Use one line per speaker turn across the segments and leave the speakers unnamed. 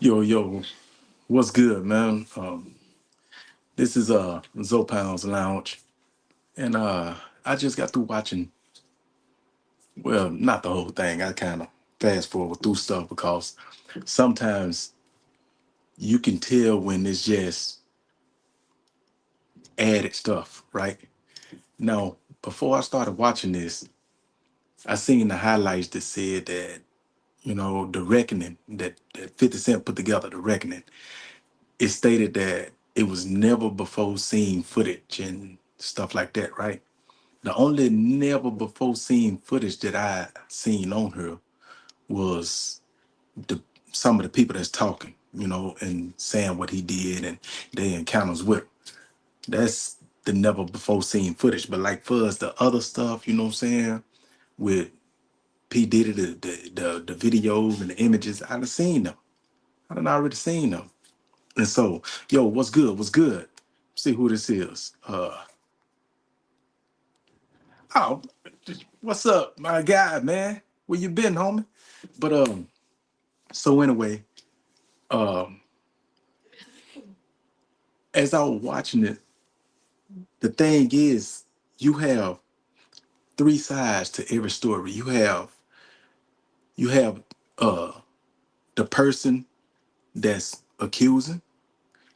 Yo, what's good, man? This is Zopound's Lounge, and I just got through watching. Well, not the whole thing. I kind of fast forward through stuff because sometimes you can tell when it's just added stuff, right? Now, before I started watching this, I seen the highlights that said that the reckoning that 50 Cent put together, the reckoning. It stated that it was never before seen footage and stuff like that, right? The only never before seen footage that I seen on her was the some of the people that's talking, and saying what he did and their encounters with him. That's the never before seen footage. But like for us, the other stuff, you know what I'm saying, with P. Diddy, the videos and the images, I done seen them. I done already seen them. And so, yo, what's good? What's good? See who this is. Oh, what's up, my guy, man? Where you been, homie? But so anyway, um, as I was watching it, the thing is, you have three sides to every story. You have uh the person that's accusing,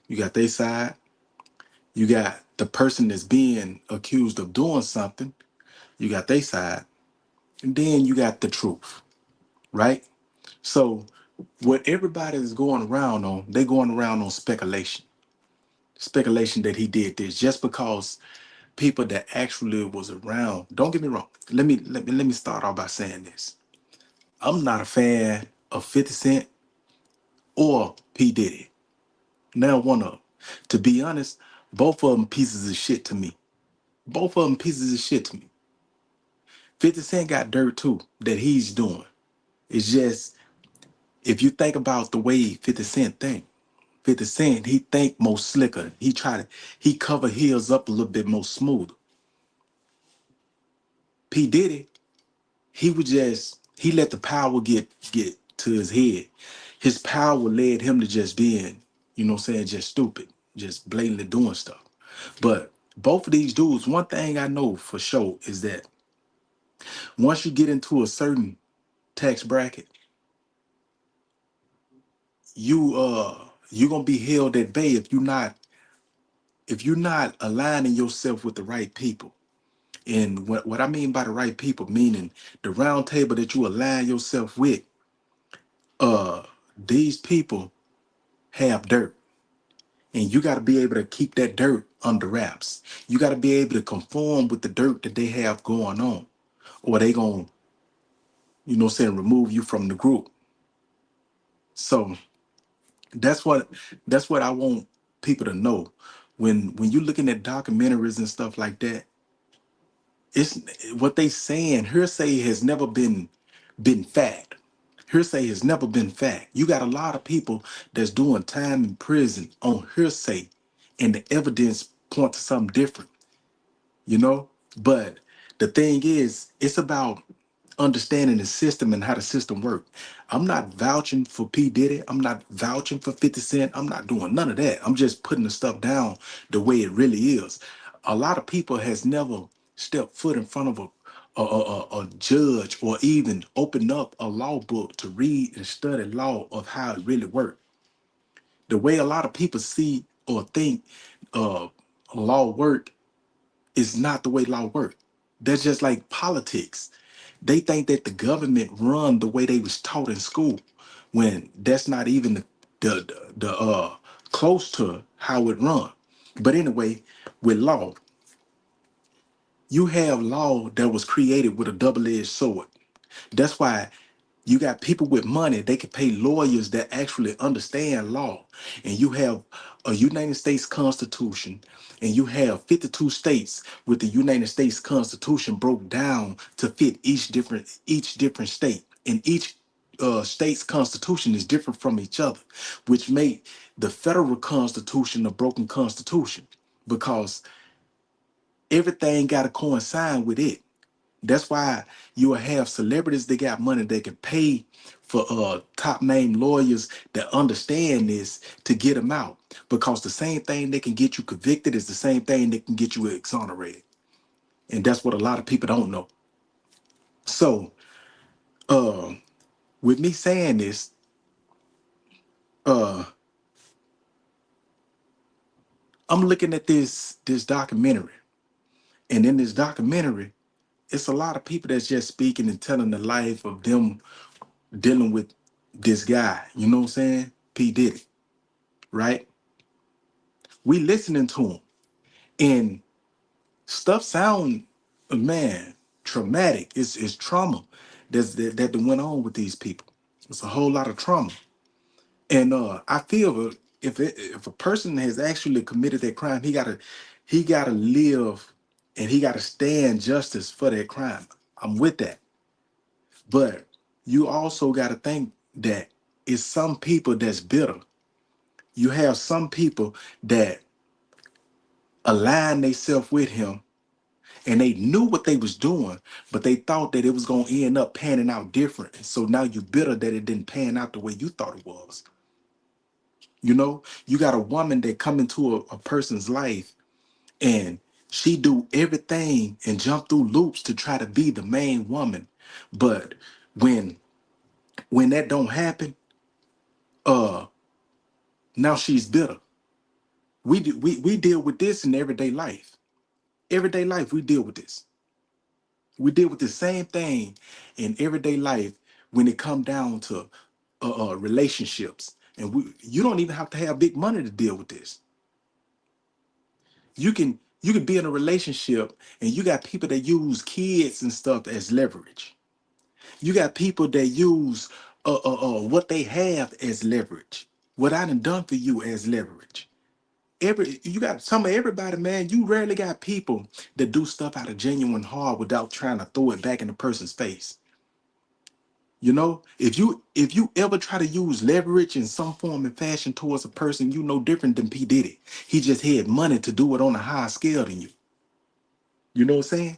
you got their side, you got the person that's being accused of doing something, you got their side, and then you got the truth, right? So what everybody is going around on, they going around on speculation. Speculation that he did this just because people that actually was around. Don't get me wrong. Let me start off by saying this. I'm not a fan of 50 Cent or P. Diddy. Now one of them. To be honest, both of them pieces of shit to me. Both of them pieces of shit to me. 50 Cent got dirt too that he's doing. It's just if you think about the way 50 Cent think. 50 Cent, he think more slicker. He cover heels up a little bit more smooth. P. Diddy, he let the power get to his head. His power led him to just being, just stupid, just blatantly doing stuff. But both of these dudes, one thing I know for sure is that once you get into a certain tax bracket, you're gonna be held at bay if you're not aligning yourself with the right people. And what I mean by the right people, meaning the round table that you align yourself with, uh, these people have dirt. And you got to be able to keep that dirt under wraps. You got to be able to conform with the dirt that they have going on. Or they going to, remove you from the group. So that's what I want people to know. When you're looking at documentaries and stuff like that, it's what they saying. Hearsay has never been fact. Hearsay has never been fact. You got a lot of people that's doing time in prison on hearsay, and the evidence point to something different, you know. But the thing is, it's about understanding the system and how the system works. I'm not vouching for P. Diddy. I'm not vouching for 50 Cent. I'm not doing none of that. I'm just putting the stuff down the way it really is. A lot of people has never stepped foot in front of a judge or even opened up a law book to read and study law of how it really works. The way a lot of people see or think uh, law work is not the way law work. That's just like politics. They think that the government run the way they was taught in school, when that's not even the close to how it run. But anyway, with law, you have law that was created with a double-edged sword. That's why you got people with money, they can pay lawyers that actually understand law. And you have a United States Constitution, and you have 52 states with the United States Constitution broke down to fit each different state. And each state's constitution is different from each other, which made the federal constitution a broken constitution because everything got to coincide with it. That's why you will have celebrities that got money that can pay for top name lawyers that understand this to get them out. Because the same thing that can get you convicted is the same thing that can get you exonerated. And that's what a lot of people don't know. So uh with me saying this, uh I'm looking at this documentary. And in this documentary, it's a lot of people that's just speaking and telling the life of them dealing with this guy. You know what I'm saying? P. Diddy, right? We listening to him. And stuff sound, man, traumatic. It's trauma that went on with these people. It's a whole lot of trauma. And I feel if a person has actually committed that crime, he gotta live and he gotta stand justice for that crime. I'm with that. But you also gotta think that it's some people that's bitter. You have some people that align themselves with him and they knew what they was doing, but they thought that it was gonna end up panning out different. So now you bitter that it didn't pan out the way you thought it was. You know, you got a woman that come into a person's life and she do everything and jump through loops to try to be the main woman. But when when that don't happen, uh now she's bitter. We deal with this in everyday life. Everyday life we deal with this. We deal with the same thing in everyday life when it come down to relationships. And you don't even have to have big money to deal with this. You can be in a relationship and you got people that use kids and stuff as leverage. You got people that use what they have as leverage. What I done for you as leverage. You got some of everybody, man. You rarely got people that do stuff out of genuine heart without trying to throw it back in the person's face. You know, if you ever try to use leverage in some form and fashion towards a person, you know different than P. Diddy. He just had money to do it on a higher scale than you. You know what I'm saying?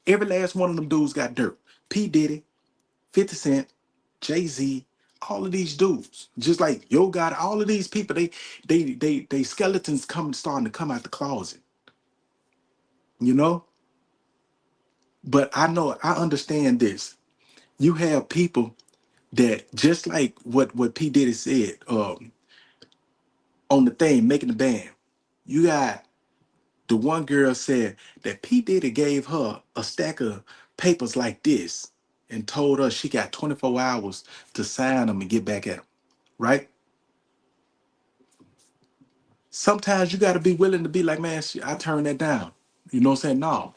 Every last one of them dudes got dirt. P. Diddy, 50 Cent, Jay-Z, all of these dudes. Just like Yo got all of these people, they skeletons starting to come out the closet, you know? But I understand this. You have people that just like what P. Diddy said, on the thing, making the band. You got the one girl said that P. Diddy gave her a stack of papers like this and told her she got 24 hours to sign them and get back at him, right? Sometimes you got to be willing to be like, man, I turn that down. You know what I'm saying? No.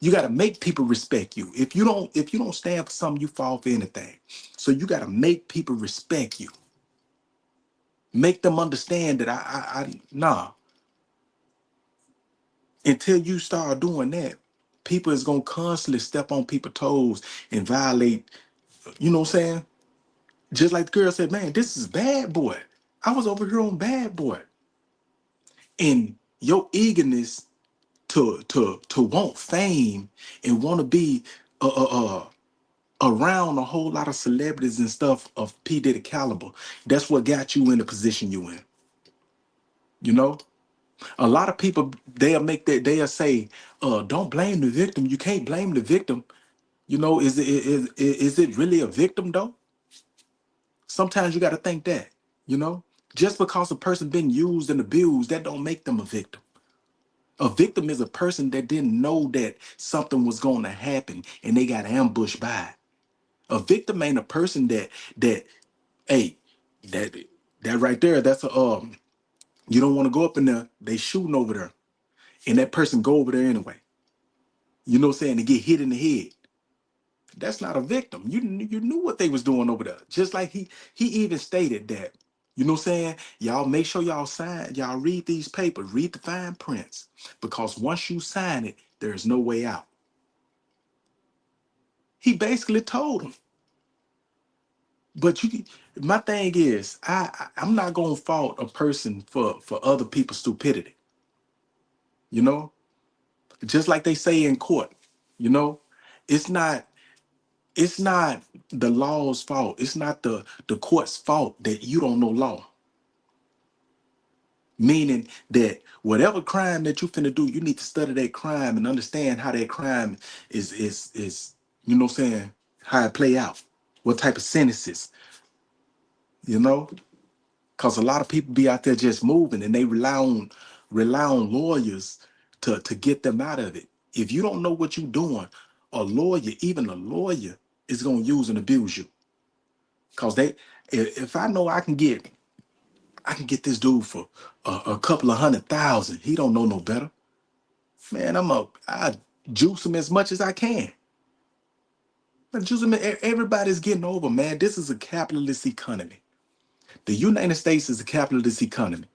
You got to make people respect you. If you don't stand for something, you fall for anything. So you got to make people respect you. Make them understand that nah. Until you start doing that, people is gonna constantly step on people's toes and violate. You know what I'm saying? Just like the girl said, man, this is Bad Boy. I was over here on Bad Boy, and your eagerness to want fame and want to be uh, uh, uh, around a whole lot of celebrities and stuff of P Diddy caliber. That's what got you in the position you in. You know, a lot of people they'll say, don't blame the victim. You can't blame the victim. You know, is it really a victim though? Sometimes you got to think that, you know, just because a person been used and abused, that don't make them a victim. A victim is a person that didn't know that something was going to happen and they got ambushed by it. A victim ain't a person that hey, that that right there, that's a you don't want to go up in there, they shooting over there, and that person go over there anyway. You know what I'm saying? To get hit in the head. That's not a victim. You knew what they was doing over there. Just like he even stated that. You know what I'm saying? Y'all make sure y'all sign, y'all read these papers, read the fine prints. Because once you sign it, there's no way out. He basically told them. But my thing is, I'm not gonna fault a person for other people's stupidity. You know, just like they say in court. You know, It's not it's not the law's fault. It's not the court's fault that you don't know law. Meaning that whatever crime that you finna do, you need to study that crime and understand how that crime is you know what I'm saying, how it play out, what type of sentences, you know? Cause a lot of people be out there just moving and they rely on lawyers to get them out of it. If you don't know what you're doing, a lawyer, even a lawyer, is gonna use and abuse you. Cause if I know I can get this dude for a couple of 100,000, he don't know no better. Man, I juice him as much as I can. I juice him. Everybody's getting over, man. This is a capitalist economy. The United States is a capitalist economy.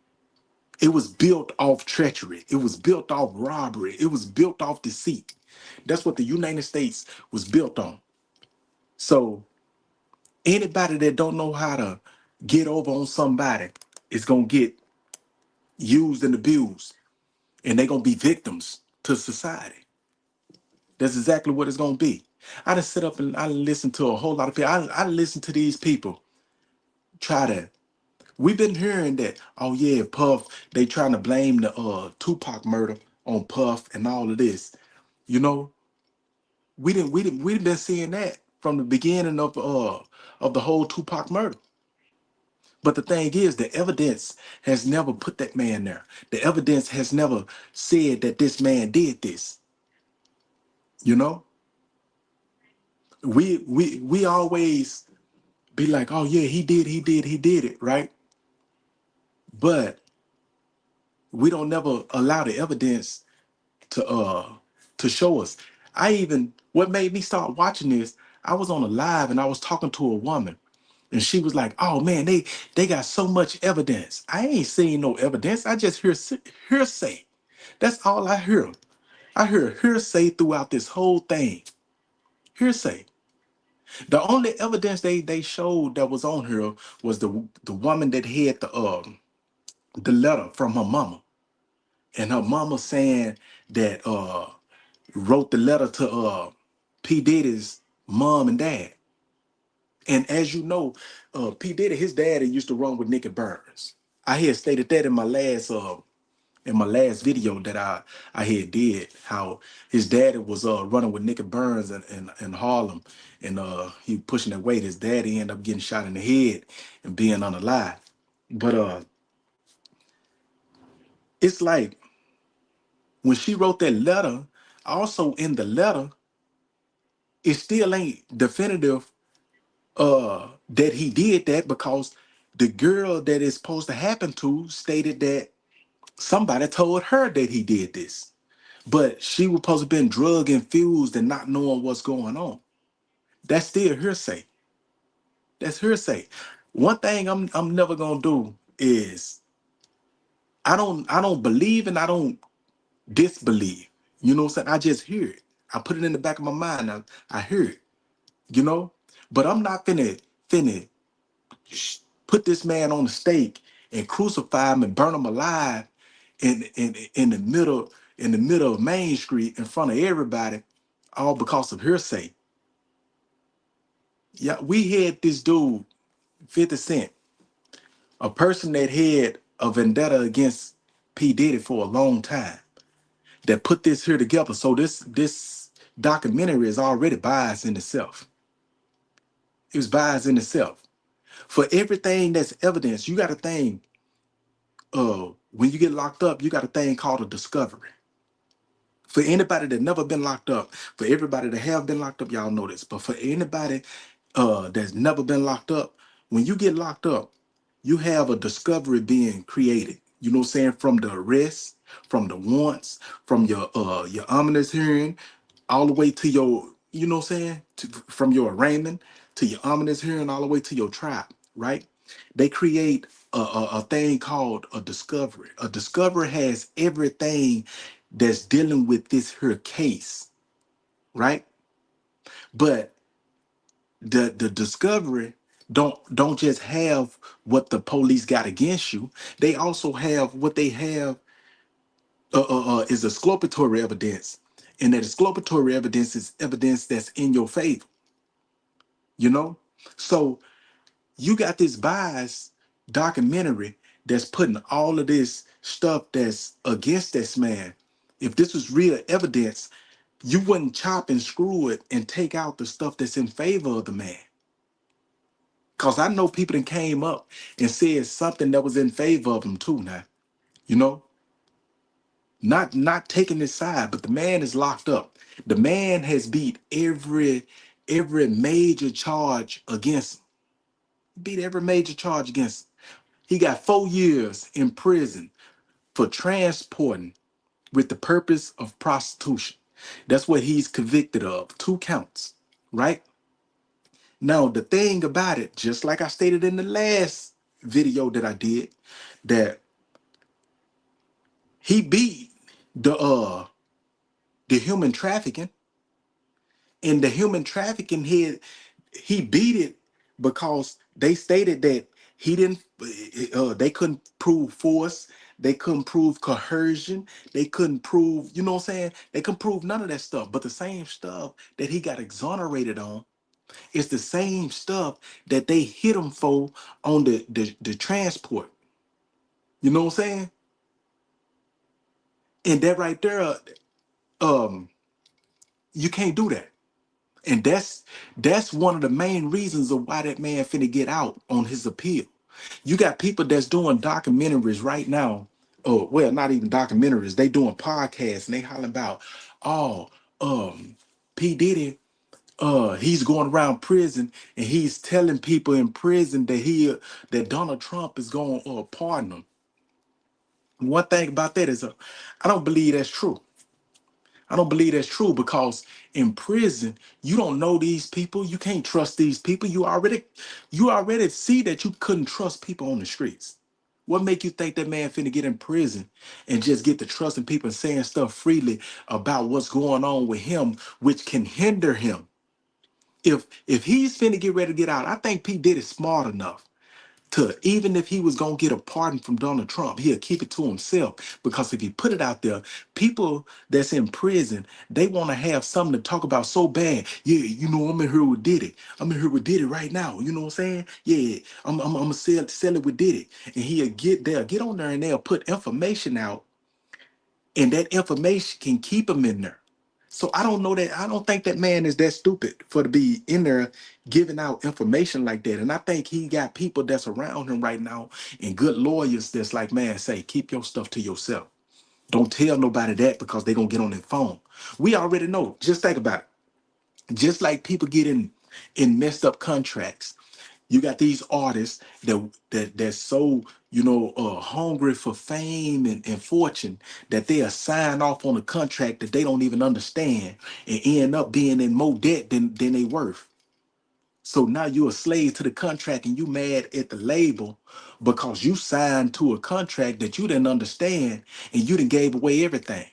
It was built off treachery. It was built off robbery. It was built off deceit. That's what the United States was built on. So anybody that don't know how to get over on somebody is gonna get used and abused, and they're gonna be victims to society. That's exactly what it's gonna be. I just sit up and I listen to a whole lot of people. I listen to these people try to. We've been hearing that, oh yeah, Puff, they trying to blame the Tupac murder on Puff and all of this. You know, we've been seeing that from the beginning of the whole Tupac murder. But the thing is, the evidence has never put that man there. The evidence has never said that this man did this. You know, we always be like, oh yeah, he did it, right? But we don't never allow the evidence to to show us. What made me start watching this, I was on a live and I was talking to a woman and she was like, "Oh man, they got so much evidence. I ain't seen no evidence. I just hearsay. That's all I hear. I hear hearsay throughout this whole thing. Hearsay. The only evidence they showed that was on here was the woman that had the letter from her mama, and her mama saying that wrote the letter to P Diddy's mom and dad. And as you know, P Diddy, his daddy used to run with Nicky Burns. I had stated that in my last video that I had did, how his daddy was running with Nicky Burns in Harlem, and he pushing that weight. His daddy ended up getting shot in the head and being unalive. But it's like when she wrote that letter, also in the letter, it still ain't definitive that he did that, because the girl that it's supposed to happen to stated that somebody told her that he did this. But she was supposed to have been drug infused and not knowing what's going on. That's still hearsay. That's hearsay. One thing I'm never gonna do is I don't believe and I don't disbelieve. You know what I'm saying? I just hear it. I put it in the back of my mind. I hear it, you know? But I'm not finna put this man on the stake and crucify him and burn him alive in the middle of Main Street in front of everybody, all because of hearsay. Yeah, we had this dude, 50 Cent, a person that had a vendetta against P. Diddy for a long time, that put this here together. So this documentary is already biased in itself. It was biased in itself. For everything that's evidence, you got a thing, when you get locked up, you got a thing called a discovery. For anybody that never been locked up, for everybody that have been locked up, y'all know this. But for anybody that's never been locked up, when you get locked up, you have a discovery being created. You know what I'm saying? From the arrest, from the warrants, from your ominous hearing, all the way to your, you know what I'm saying? From your arraignment to your ominous hearing, all the way to your trial, right? They create a thing called a discovery. A discovery has everything that's dealing with this here case, right? But the discovery don't just have what the police got against you. They also have what they have is exculpatory evidence, And that exculpatory evidence is evidence that's in your favor, you know? So you got this bias documentary that's putting all of this stuff that's against this man. If this was real evidence, you wouldn't chop and screw it and take out the stuff that's in favor of the man. Cause I know people that came up and said something that was in favor of him too now. You know, not taking his side, but the man is locked up. The man has beat every major charge against him. Beat every major charge against him. He got 4 years in prison for transporting with the purpose of prostitution. That's what he's convicted of. 2 counts, right? Now, the thing about it, just like I stated in the last video that I did, that he beat the human trafficking, and the human trafficking he beat it because they stated that he didn't they couldn't prove force, they couldn't prove coercion, they couldn't prove, you know what I'm saying? They couldn't prove none of that stuff. But the same stuff that he got exonerated on, it's the same stuff that they hit him for on the transport. You know what I'm saying? And that right there, um, you can't do that. And that's one of the main reasons of why that man finna get out on his appeal. You got people that's doing documentaries right now. Oh, well, not even documentaries. They doing podcasts and they hollering about, oh, P. Diddy, he's going around prison and he's telling people in prison that that Donald Trump is going to pardon him. One thing about that is, I don't believe that's true. I don't believe that's true because in prison, you don't know these people. You can't trust these people. You already see that you couldn't trust people on the streets. What make you think that man finna get in prison and just get to trusting people and saying stuff freely about what's going on with him, which can hinder him? If he's finna get ready to get out, I think P. Diddy smart enough to, even if he was gonna get a pardon from Donald Trump, he'll keep it to himself. Because if he put it out there, people that's in prison, they want to have something to talk about so bad. Yeah, I'm in here with Diddy. I'm in here with Diddy right now. You know what I'm saying? Yeah, I'm gonna sell it with Diddy. And he'll get on there and they'll put information out, and that information can keep him in there. So I don't think that man is that stupid for to be in there giving out information like that. And I think he got people that's around him right now and good lawyers that's like, man, say, keep your stuff to yourself. Don't tell nobody that because they're gonna get on their phone. We already know. Just think about it. Just like people get in messed up contracts, you got these artists that's so hungry for fame and fortune that they are signed off on a contract that they don't even understand and end up being in more debt than they worth. So now you're a slave to the contract and you mad at the label because you signed to a contract that you didn't understand and you didn't gave away everything.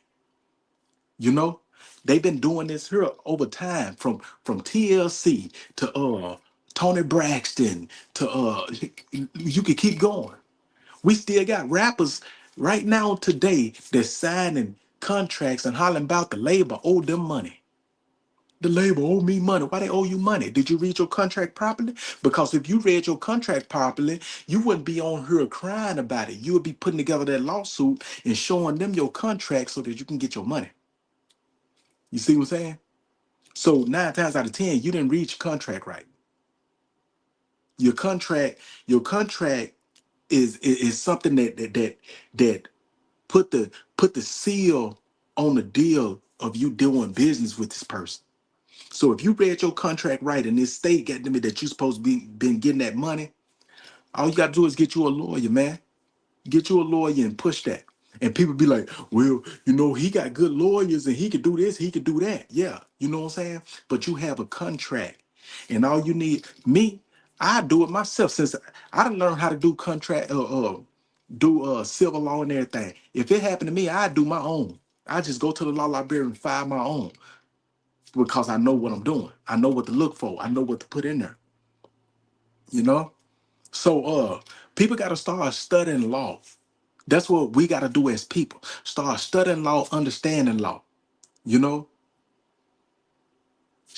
You know, they've been doing this here over time, from TLC to Tony Braxton to you could keep going. We still got rappers right now today that's signing contracts and hollering about the label owe them money. The label owe me money. Why they owe you money? Did you read your contract properly? Because if you read your contract properly, you wouldn't be on here crying about it. You would be putting together that lawsuit and showing them your contract so that you can get your money. You see what I'm saying? So 9 times out of 10, you didn't read your contract right. Your contract is something that put the seal on the deal of you doing business with this person. So if you read your contract right and this state got to me that you're supposed to be been getting that money, all you gotta do is get you a lawyer, man. Get you a lawyer and push that. And people be like, well, he got good lawyers and he could do this, he could do that. Yeah, you know what I'm saying? But you have a contract. And all you need, me, I do it myself since I done learned how to do contract, do civil law and everything. If it happened to me, I do my own. I just go to the law library and file my own because I know what I'm doing. I know what to look for. I know what to put in there, you know? So people gotta start studying law. That's what we got to do as people. Start studying law, understanding law, you know?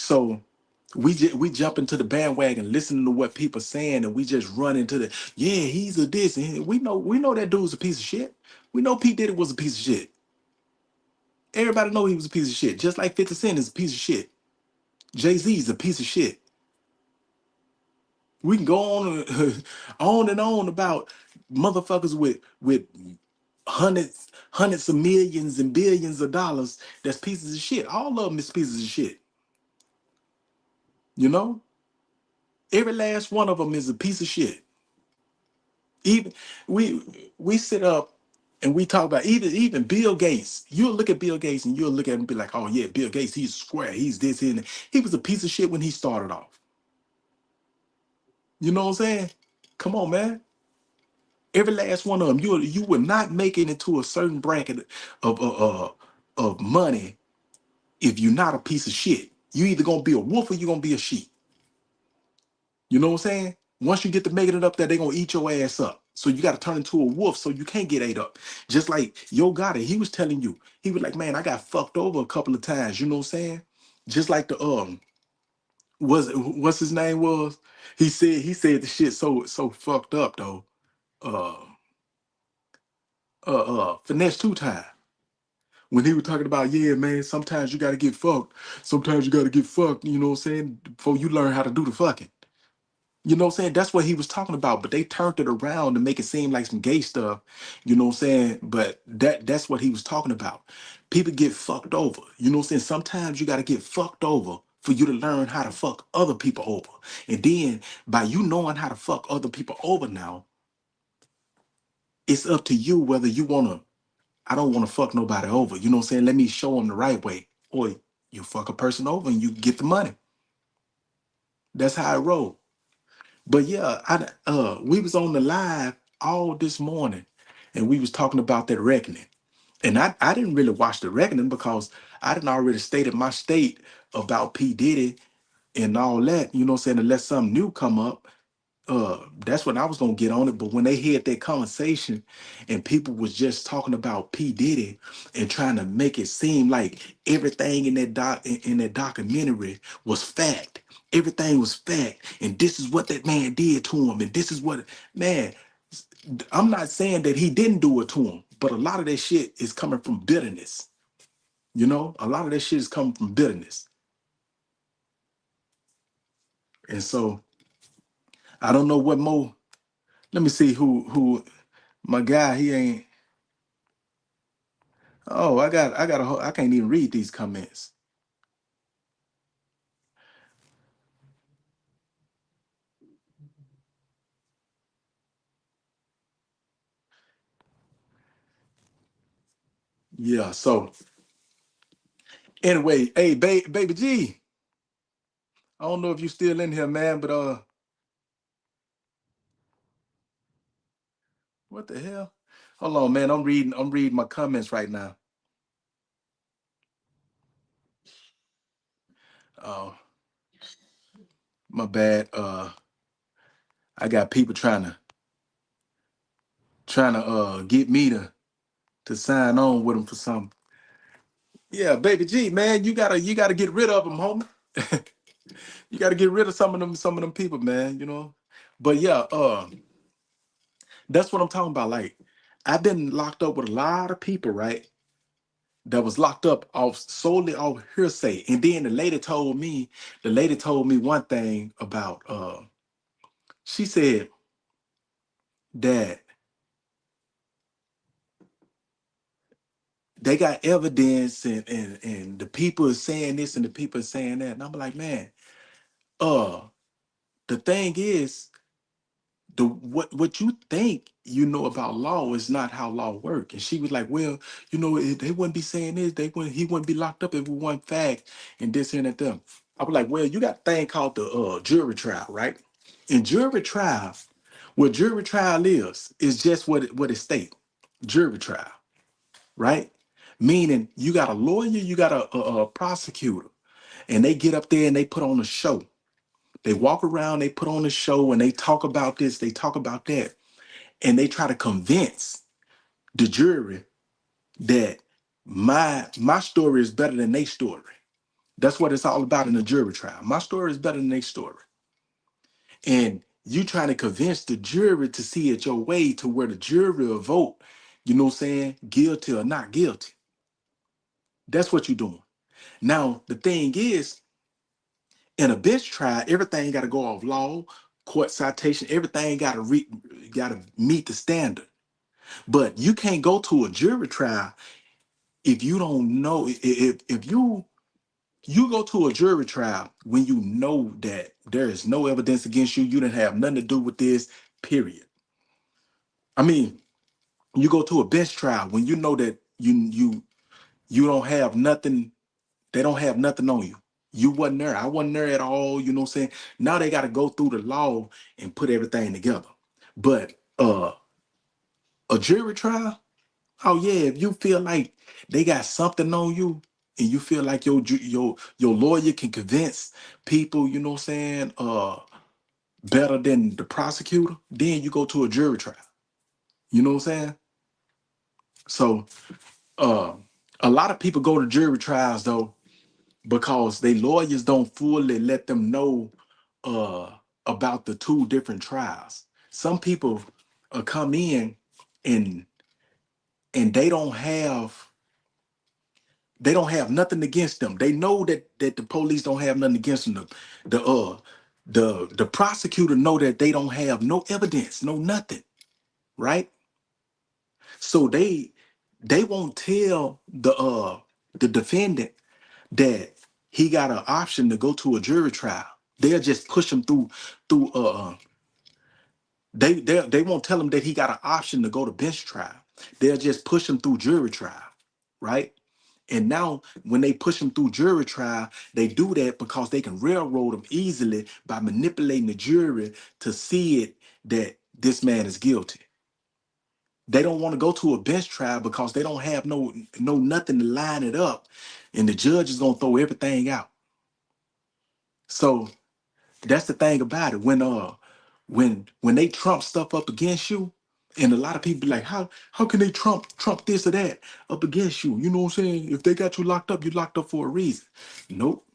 So we jump into the bandwagon, listening to what people saying, and we just run into the yeah, he's a this, and we know that dude's a piece of shit. We know P Diddy was a piece of shit. Everybody know he was a piece of shit. Just like 50 Cent is a piece of shit. Jay-Z is a piece of shit. We can go on on and on about motherfuckers with hundreds of millions and billions of dollars that's pieces of shit. All of them is pieces of shit. You know, every last one of them is a piece of shit. Even we sit up and we talk about even Bill Gates. You'll look at Bill Gates and you'll look at him and be like, oh yeah, Bill Gates, he's square, he's this and that. He was a piece of shit when he started off. You know what I'm saying? Come on, man. Every last one of them, you will not make it into a certain bracket of money if you're not a piece of shit. You either gonna be a wolf or you're gonna be a sheep. You know what I'm saying? Once you get to making it up there, they're gonna eat your ass up. So you gotta turn into a wolf so you can't get ate up. Just like Yo Gotti, he was telling you, he was like, man, I got fucked over a couple of times, you know what I'm saying? Just like the what's his name was? He said the shit so fucked up though. Uh Finesse two time. When he was talking about, yeah, man, sometimes you gotta get fucked. Sometimes you gotta get fucked, you know what I'm saying? Before you learn how to do the fucking. You know what I'm saying? That's what he was talking about, but they turned it around to make it seem like some gay stuff. You know what I'm saying? But that's what he was talking about. People get fucked over. You know what I'm saying? Sometimes you got to get fucked over for you to learn how to fuck other people over. And then by you knowing how to fuck other people over now, it's up to you whether you want to, I don't want to fuck nobody over. You know what I'm saying? Let me show them the right way. Or you fuck a person over and you get the money. That's how I roll. But yeah, we was on the live all this morning and we was talking about that reckoning. And I didn't really watch the reckoning because I didn't already stated my state about P. Diddy and all that, you know what I'm saying, unless something new come up, that's when I was gonna get on it. But when they had that conversation and people was just talking about P. Diddy and trying to make it seem like everything in that in that documentary was fact. Everything was fact. And this is what that man did to him. And this is what man, I'm not saying that he didn't do it to him, but a lot of that shit is coming from bitterness. You know, a lot of that shit is coming from bitterness. And so I don't know what more. Let me see who my guy, he ain't. Oh, I can't even read these comments. Yeah. So anyway, hey, baby G, I don't know if you still in here, man, but what the hell? Hold on, man. I'm reading my comments right now. Oh, my bad. I got people trying to get me to sign on with them for something. Yeah, baby G, man, you gotta get rid of them, homie. You gotta get rid of some of them people, man. You know. But yeah, that's what I'm talking about. Like, I've been locked up with a lot of people, right? That was locked up off solely off hearsay. And then the lady told me one thing about she said that they got evidence and the people are saying this and the people are saying that. And I'm like, man, uh, the thing is, the what you think you know about law is not how law work. And she was like, well, they wouldn't be saying this, he wouldn't be locked up if it wasn't fact and this and that them. I was like, well, you got a thing called the jury trial, right? In jury trial, what jury trial is just what it state. Jury trial, right? Meaning you got a lawyer, you got a prosecutor, and they get up there and they put on a show. They walk around, they put on a show, and they talk about this, they talk about that, and they try to convince the jury that my story is better than their story. That's what it's all about in a jury trial. My story is better than their story. And you trying to convince the jury to see it your way to where the jury will vote, you know what I'm saying, guilty or not guilty. That's what you're doing. Now, the thing is, in a bench trial, everything got to go off law, court citation, everything got to meet the standard. But you can't go to a jury trial if you don't know if you go to a jury trial when you know that there is no evidence against you, you didn't have nothing to do with this, period. I mean, you go to a bench trial when you know that you don't have nothing, they don't have nothing on you. You wasn't there. I wasn't there at all, you know what I'm saying? Now they got to go through the law and put everything together. But a jury trial, oh yeah, if you feel like they got something on you and you feel like your lawyer can convince people, you know what I'm saying, better than the prosecutor, then you go to a jury trial. You know what I'm saying? So uh a lot of people go to jury trials though because they lawyers don't fully let them know uh about the two different trials. Some people come in and and they don't have nothing against them. They know that the police don't have nothing against them. The prosecutor know that they don't have no evidence, no nothing, right? So they won't tell the defendant that he got an option to go to a jury trial. They'll just push him through they won't tell him that he got an option to go to bench trial. They'll just push him through jury trial, right? And now when they push him through jury trial, they do that because they can railroad him easily by manipulating the jury to see it that this man is guilty. They don't want to go to a bench trial because they don't have no nothing to line it up, and the judge is gonna throw everything out. So that's the thing about it. When they trump stuff up against you, and a lot of people be like, how can they trump this or that up against you? You know what I'm saying? If they got you locked up for a reason. Nope,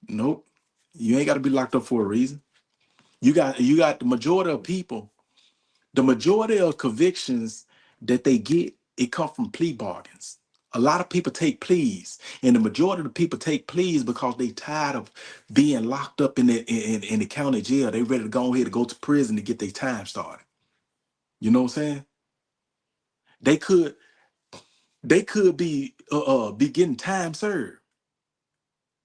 nope. You ain't got to be locked up for a reason. You got the majority of people, the majority of convictions that they get, it come from plea bargains. A lot of people take pleas, and the majority of the people take pleas because they tired of being locked up in the county jail. They ready to go ahead to go to prison to get their time started. You know what I'm saying? They could they could be getting time served,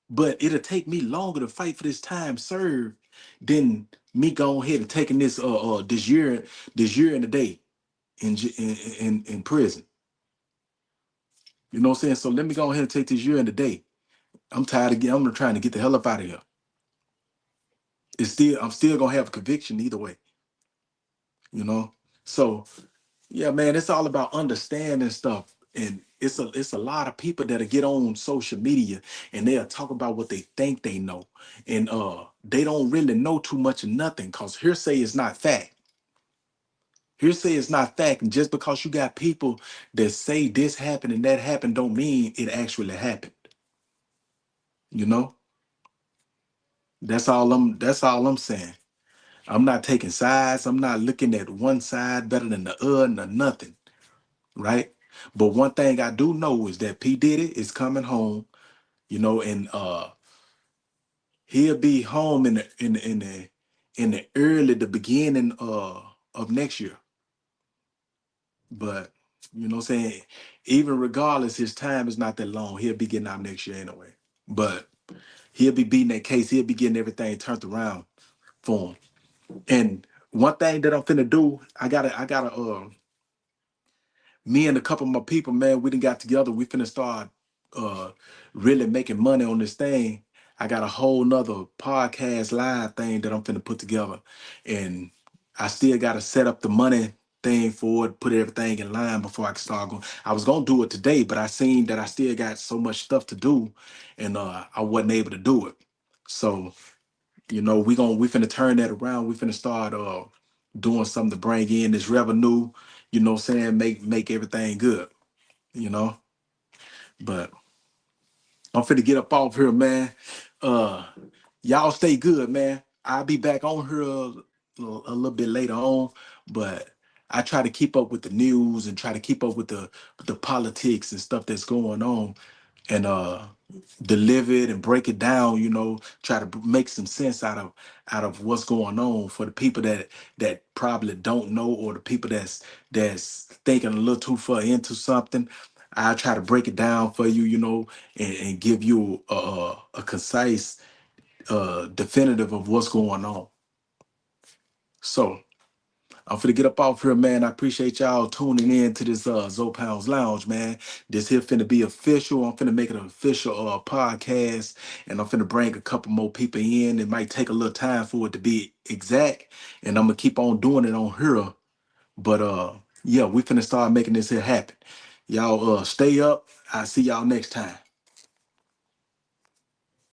but it'll take me longer to fight for this time served than me going ahead and taking this year and a day in prison. You know what I'm saying? So let me go ahead and take this year and a day. I'm tired of I'm trying to get the hell up out of here. I'm still gonna have a conviction either way, you know. So yeah, man, it's all about understanding stuff. And it's a lot of people that'll get on social media and they'll talk about what they think they know. And they don't really know too much of nothing because hearsay is not fact. Hearsay is not fact. And just because you got people that say this happened and that happened don't mean it actually happened. You know? That's all I'm saying. I'm not taking sides. I'm not looking at one side better than the other or nothing, right? But one thing I do know is that P Diddy is coming home, and he'll be home in the early the beginning of next year. But you know what I'm saying? Even regardless, his time is not that long. He'll be getting out next year anyway. But he'll be beating that case. He'll be getting everything turned around for him. And one thing that I'm finna do, I gotta me and a couple of my people, man, we done got together. We finna start uh really making money on this thing. I got a whole nother podcast live thing that I'm finna put together. And I still gotta set up the money thing for it, put everything in line before I can start going. I was gonna do it today, but I seen that I still got so much stuff to do and I wasn't able to do it. So we finna turn that around. We finna start doing something to bring in this revenue, what I'm saying, make everything good, you know. But I'm finna get up off here, man. Uh, y'all stay good, man. I'll be back on here a little bit later on, but I try to keep up with the news and try to keep up with the politics and stuff that's going on, and deliver it and break it down. Try to make some sense out of what's going on for the people that probably don't know, or the people that's thinking a little too far into something. I try to break it down for you, and give you a concise, definitive of what's going on. So I'm finna get up off here, man. I appreciate y'all tuning in to this Pound's Lounge, man. This here finna be official. I'm finna make it an official podcast, and I'm finna bring a couple more people in. It might take a little time for it to be exact, and I'm gonna keep on doing it on here. But yeah, we finna start making this here happen. Y'all stay up. I'll see y'all next time.